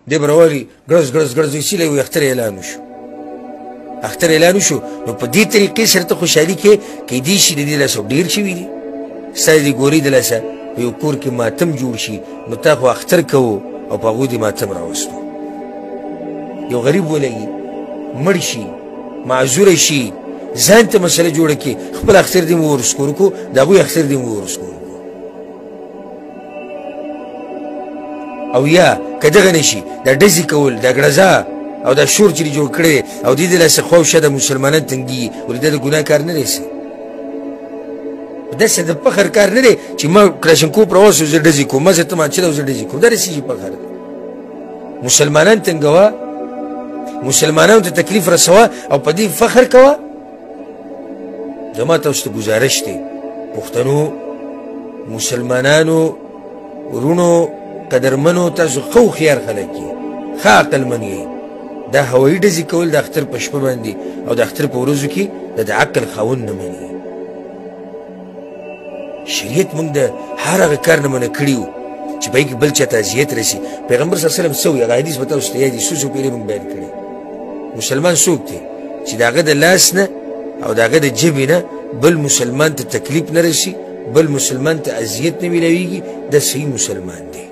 دی به راولي ګړز ګړز ګړز ویسیلی وي اختر اعلان وشو اختر اعلان وشو نو په دې طریقې سره ته خوشحالي کې کیدای شي د دې لاسه ډېر شوي دي ستا د ګورۍ د لاسه په یو کور کې ماتم جوړ شي نو تا خو اختر کوو او په هغوی دې ماتم راوستو یو غریب ولګي مړ شي معذوره شي ځان ته مسله جوړه کړي خپل اختر دې مو ورسکور کړو د هغوی اختر دې مو ورسکور کړو او یا که دغه نه شي دا ډزې کول دا ګړزا او دا شور چې جوړ کړی او دې د لاسه خوا او شا د مسلمانان تنګي ولې دا د ګناه کار نه دی څه داسې د فخر کار نه دی چې ما کلاشینکوف راوستو زه ډزې کوم ما زه تمانچه ده او زه ډزې کوم دا رسېږي فخر دی مسلمانان تنګوه مسلمانانو ته تکلیف رسوه او په دې فخر کوه زما تاسو ته ګزارش دی پښتنو مسلمانانو ورونو قدرمنو تاسو ښه هوښیار خلک یې ښه عقلمن یې دا هوایي ډزې کول د اختر په شپه باندې او د اختر په ورځو کې د عقل خاوند نه مني شریعت موږ د هر هغه کار نه منع کړي وو چې په هغې کې بل چا ته اذیت رسي پیغمبر صلی الله علیه وسلم څه وایي هغه حدیث به تاسو ته یاد وي څو څو پیرې موږ بیان کړی مسلمان څوک دی چې د هغه د لاس نه او د هغه د ژبې نه بل مسلمان ته تکلیف نه رسي بل مسلمان ته اذیت نه میلاویږي دا صحیح مسلمان دی